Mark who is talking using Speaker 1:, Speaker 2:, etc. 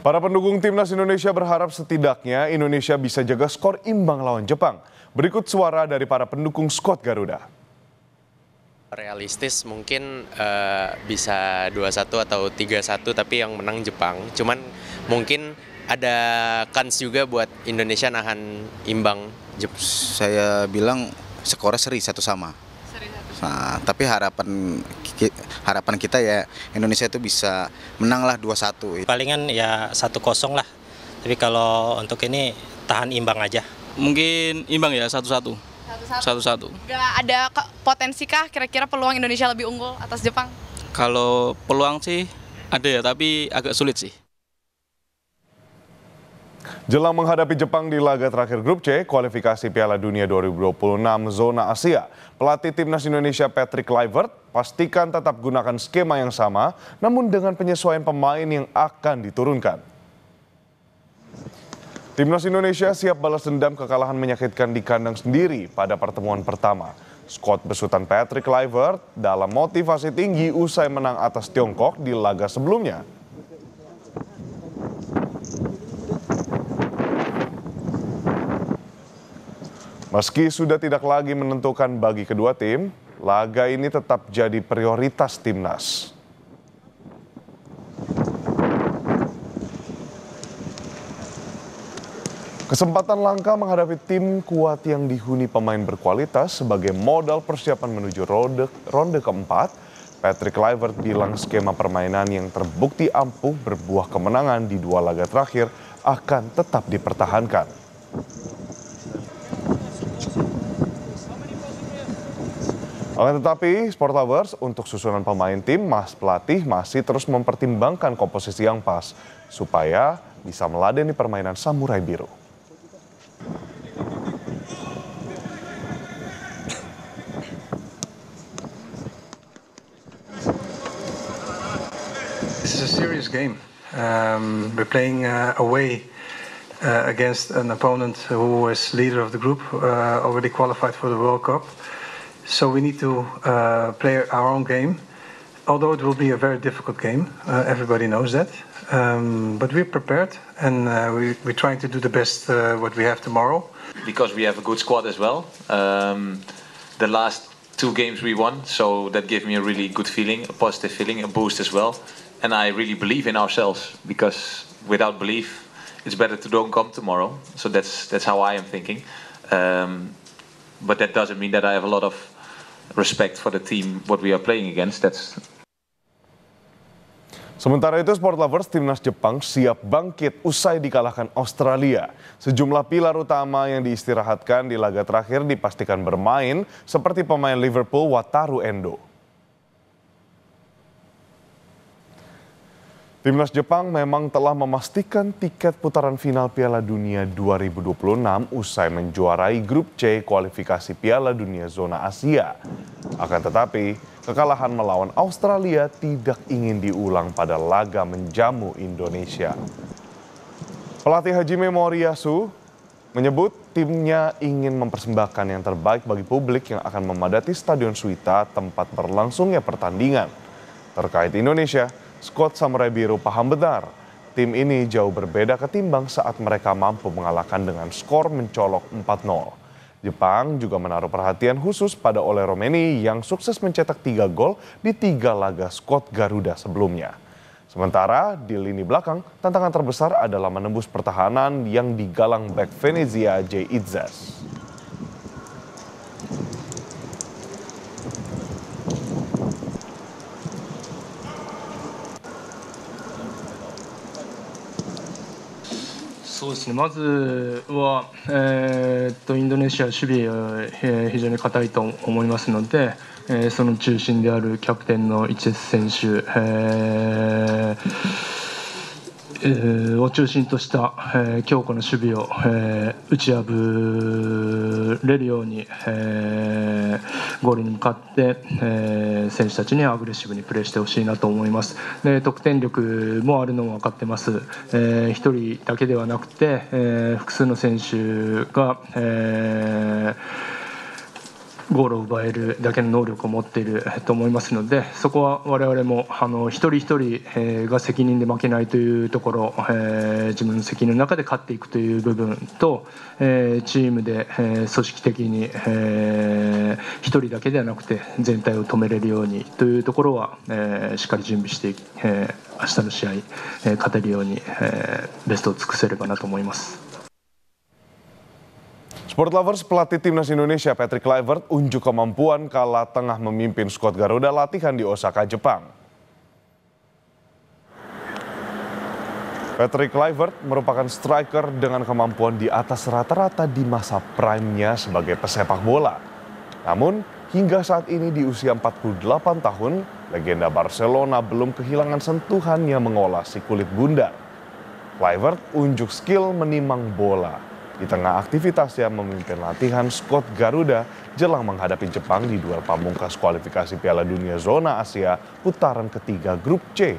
Speaker 1: Para pendukung timnas Indonesia berharap setidaknya Indonesia bisa jaga skor imbang lawan Jepang. Berikut suara dari para pendukung skuad Garuda.
Speaker 2: Realistis mungkin bisa 2-1 atau 3-1 tapi yang menang Jepang. Cuman mungkin ada kans juga buat Indonesia nahan imbang Jepang.
Speaker 3: Saya bilang skornya seri 1-1. Nah, tapi harapan kita ya Indonesia itu bisa menang lah 2-1.
Speaker 4: Palingan ya 1-0 lah. Tapi kalau untuk ini tahan imbang aja.
Speaker 5: Mungkin imbang ya 1-1. 1-1.
Speaker 6: Gak ada potensi kah kira-kira peluang Indonesia lebih unggul atas Jepang?
Speaker 5: Kalau peluang sih ada ya, tapi agak sulit sih.
Speaker 1: Jelang menghadapi Jepang di laga terakhir grup C, kualifikasi Piala Dunia 2026 zona Asia, pelatih timnas Indonesia Patrick Kluivert pastikan tetap gunakan skema yang sama, namun dengan penyesuaian pemain yang akan diturunkan. Timnas Indonesia siap balas dendam kekalahan menyakitkan di kandang sendiri pada pertemuan pertama. Skuad besutan Patrick Kluivert dalam motivasi tinggi usai menang atas Tiongkok di laga sebelumnya. Meski sudah tidak lagi menentukan bagi kedua tim, laga ini tetap jadi prioritas timnas. Kesempatan langka menghadapi tim kuat yang dihuni pemain berkualitas sebagai modal persiapan menuju ronde keempat, Patrick Kluivert bilang skema permainan yang terbukti ampuh berbuah kemenangan di dua laga terakhir akan tetap dipertahankan. Akan tetapi, Sport Lovers untuk susunan pemain tim, pelatih masih terus mempertimbangkan komposisi yang pas supaya bisa meladeni permainan Samurai Biru.
Speaker 7: This is a serious game. We're playing away against an opponent who was leader of the group, already qualified for the World Cup. So we need to play our own game, although it will be a very difficult game. Everybody knows that. But we're prepared, and we're trying to do the best what we have tomorrow.
Speaker 8: Because we have a good squad as well. The last 2 games we won, so that gave me a really good feeling, a positive feeling, a boost as well. And I really believe in ourselves, because without belief, it's better to don't come tomorrow. So that's how I am thinking. But that doesn't mean that I have a lot of respect for the team what we are playing against.
Speaker 1: Sementara itu, Sport Lovers timnas Jepang siap bangkit usai dikalahkan Australia. Sejumlah pilar utama yang diistirahatkan di laga terakhir dipastikan bermain seperti pemain Liverpool Wataru Endo. Timnas Jepang memang telah memastikan tiket putaran final Piala Dunia 2026 usai menjuarai grup C kualifikasi Piala Dunia zona Asia. Akan tetapi, kekalahan melawan Australia tidak ingin diulang pada laga menjamu Indonesia. Pelatih Hajime Moriyasu menyebut timnya ingin mempersembahkan yang terbaik bagi publik yang akan memadati Stadion Suita tempat berlangsungnya pertandingan. Terkait Indonesia, skuad Samurai Biru paham benar, tim ini jauh berbeda ketimbang saat mereka mampu mengalahkan dengan skor mencolok 4-0. Jepang juga menaruh perhatian khusus pada Ole Romeni yang sukses mencetak 3 gol di 3 laga skuad Garuda sebelumnya. Sementara di lini belakang, tantangan terbesar adalah menembus pertahanan yang digalang bek Venezia J. Itzas.
Speaker 9: まずは、インドネシア守備は、非常に堅いと思いますので、その中心であるキャプテンのイチェス選手、を中心とした、強固な守備を、打ち破れるように、ゴールに向かって、選手たちにアグレッシブにプレーしてほしいなと思います。で、得点力もあるのも分かってます。1人だけではなくて、複数の選手が、ゴールを奪えるだけの能力を持っていると思いますので、そこは我々も一人一人が責任で負けないというところ、自分の責任の中で勝っていくという部分と、チームで組織的に一人だけではなくて全体を止めれるようにというところはしっかり準備して明日の試合勝てるようにベストを尽くせればなと思います。
Speaker 1: Sport Lovers, pelatih timnas Indonesia Patrick Kluivert unjuk kemampuan kala tengah memimpin skuad Garuda latihan di Osaka, Jepang. Patrick Kluivert merupakan striker dengan kemampuan di atas rata-rata di masa prime-nya sebagai pesepak bola. Namun, hingga saat ini di usia 48 tahun, legenda Barcelona belum kehilangan sentuhannya mengolah si kulit bundar. Kluivert unjuk skill menimang bola di tengah aktivitasnya memimpin latihan skuad Garuda jelang menghadapi Jepang di duel pamungkas kualifikasi Piala Dunia Zona Asia putaran ketiga Grup C.